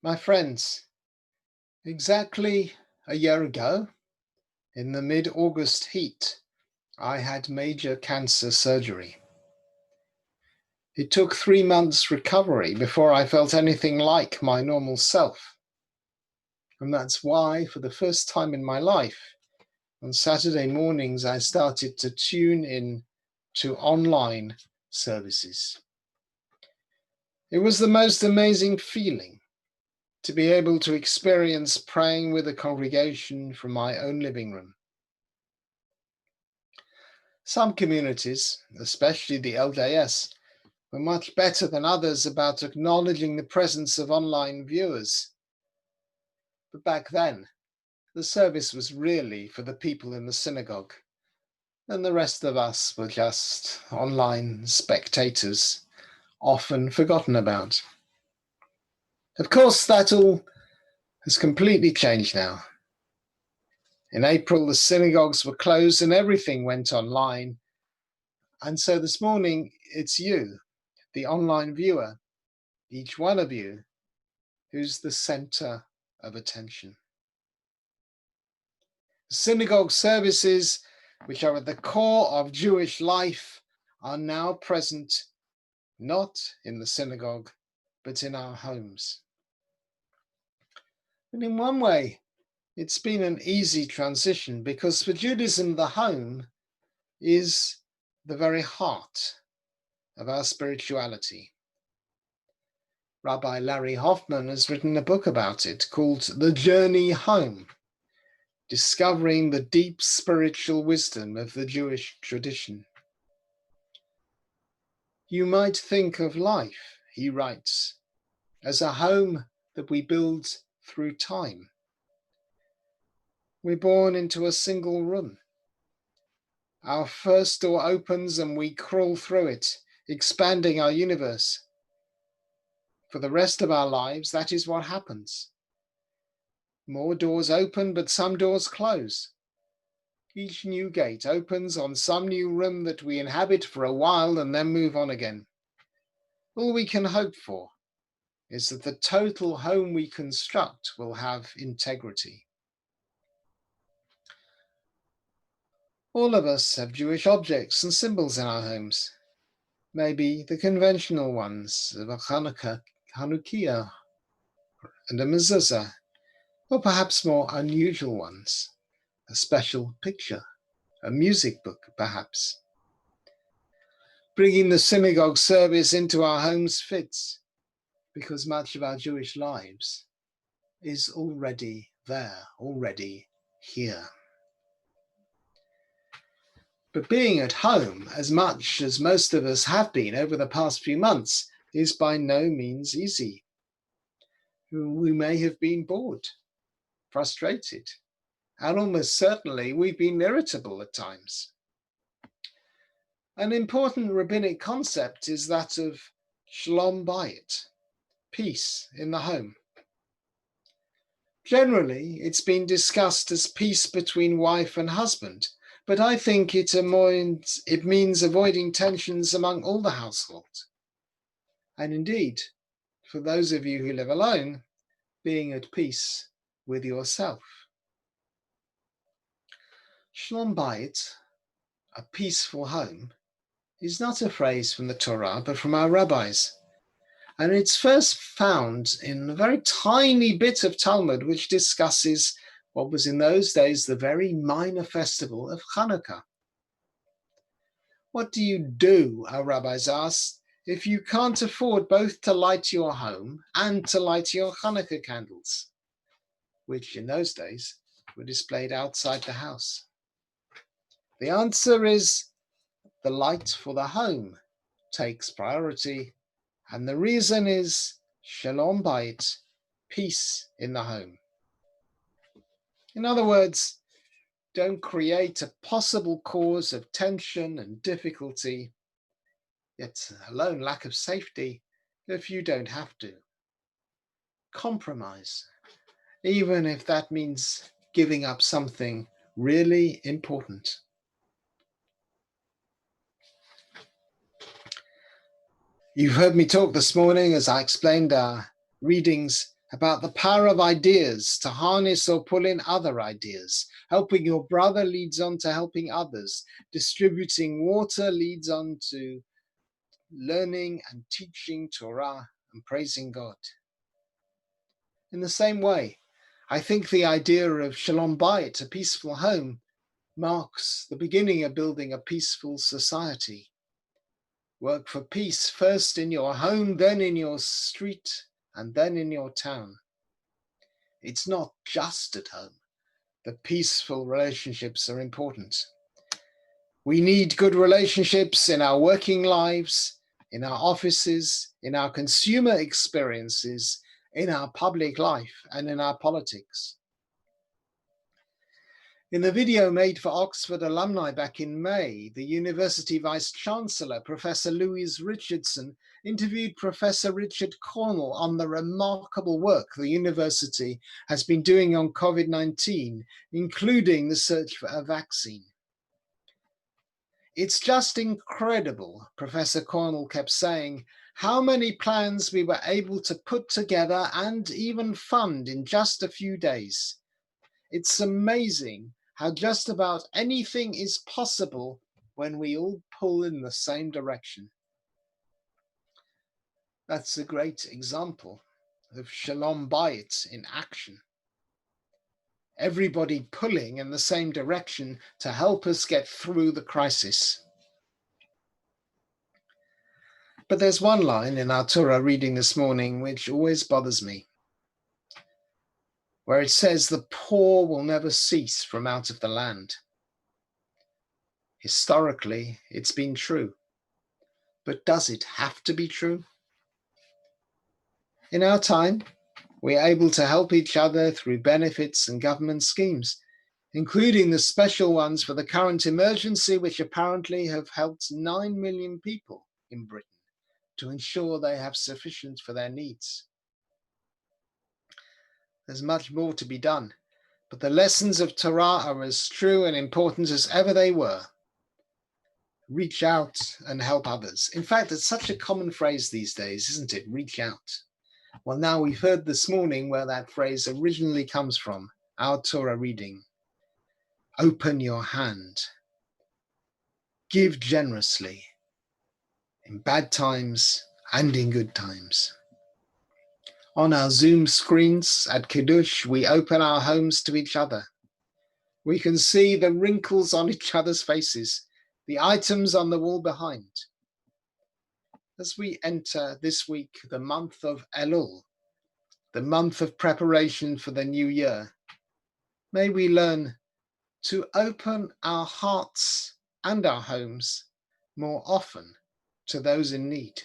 My friends, exactly a year ago, in the mid-August heat, I had major cancer surgery. It took 3 months recovery before I felt anything like my normal self. And that's why, for the first time in my life, on Saturday mornings, I started to tune in to online services. It was the most amazing feeling to be able to experience praying with a congregation from my own living room. Some communities, especially the LDS, were much better than others about acknowledging the presence of online viewers. But back then, the service was really for the people in the synagogue, and the rest of us were just online spectators, often forgotten about. Of course, that all has completely changed now. In April, the synagogues were closed and everything went online. And so this morning, it's you, the online viewer, each one of you, who's the center of attention. Synagogue services, which are at the core of Jewish life, are now present not in the synagogue, but in our homes. And in one way, it's been an easy transition because for Judaism, the home is the very heart of our spirituality. Rabbi Larry Hoffman has written a book about it called The Journey Home, discovering the deep spiritual wisdom of the Jewish tradition. You might think of life, he writes, as a home that we build through time. We're born into a single room. Our first door opens and we crawl through it, expanding our universe. For the rest of our lives, that is what happens. More doors open, but some doors close. Each new gate opens on some new room that we inhabit for a while and then move on again. All we can hope for is that the total home we construct will have integrity. All of us have Jewish objects and symbols in our homes. Maybe the conventional ones of a Hanukkah and a mezuzah, or perhaps more unusual ones, a special picture, a music book, perhaps. Bringing the synagogue service into our homes fits, because much of our Jewish lives is already there, already here. But being at home, as much as most of us have been over the past few months, is by no means easy. We may have been bored, frustrated, and almost certainly we've been irritable at times. An important rabbinic concept is that of Shalom Bayit, peace in the home. Generally, it's been discussed as peace between wife and husband, but I think it means avoiding tensions among all the household. And indeed, for those of you who live alone, being at peace with yourself. Shalom Bayit, a peaceful home, is not a phrase from the Torah, but from our rabbis. And it's first found in a very tiny bit of Talmud, which discusses what was in those days the very minor festival of Hanukkah. What do you do, our rabbis asked, if you can't afford both to light your home and to light your Hanukkah candles, which in those days were displayed outside the house? The answer is the light for the home takes priority, and the reason is Shalom Bayit, peace in the home. In other words, don't create a possible cause of tension and difficulty, yet alone lack of safety, if you don't have to. Compromise, even if that means giving up something really important. You've heard me talk this morning as I explained our readings about the power of ideas to harness or pull in other ideas. Helping your brother leads on to helping others. Distributing water leads on to learning and teaching Torah and praising God. In the same way, I think the idea of Shalom Bayit, a peaceful home, marks the beginning of building a peaceful society. Work for peace first in your home, then in your street, and then in your town. It's not just at home. The peaceful relationships are important. We need good relationships in our working lives, in our offices, in our consumer experiences, in our public life, and in our politics. In the video made for Oxford alumni back in May, the University Vice-Chancellor, Professor Louise Richardson, interviewed Professor Richard Cornell on the remarkable work the university has been doing on COVID-19, including the search for a vaccine. It's just incredible, Professor Cornell kept saying, how many plans we were able to put together and even fund in just a few days. It's amazing how just about anything is possible when we all pull in the same direction. That's a great example of Shalom Bayit in action. Everybody pulling in the same direction to help us get through the crisis. But there's one line in our Torah reading this morning which always bothers me, where it says the poor will never cease from out of the land. Historically, it's been true. But does it have to be true? In our time, we're able to help each other through benefits and government schemes, including the special ones for the current emergency, which apparently have helped 9 million people in Britain to ensure they have sufficient for their needs. There's much more to be done, but the lessons of Torah are as true and important as ever they were. Reach out and help others. In fact, it's such a common phrase these days, isn't it? Reach out. Well, now we've heard this morning where that phrase originally comes from, our Torah reading. Open your hand. Give generously, in bad times and in good times. On our Zoom screens at Kiddush, we open our homes to each other. We can see the wrinkles on each other's faces, the items on the wall behind. As we enter this week the month of Elul, the month of preparation for the new year, may we learn to open our hearts and our homes more often to those in need,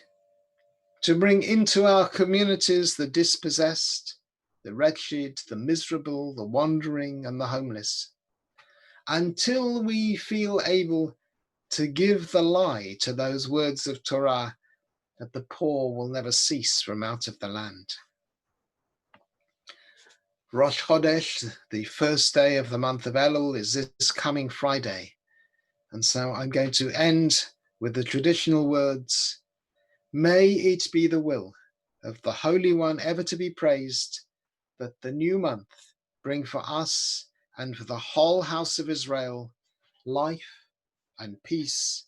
to bring into our communities the dispossessed, the wretched, the miserable, the wandering, and the homeless, until we feel able to give the lie to those words of Torah that the poor will never cease from out of the land. Rosh Chodesh, the first day of the month of Elul, is this coming Friday. And so I'm going to end with the traditional words, may it be the will of the Holy One ever to be praised, that the new month bring for us and for the whole house of Israel life and peace,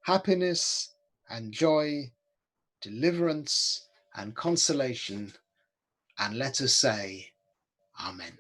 happiness and joy, deliverance and consolation. And let us say, Amen.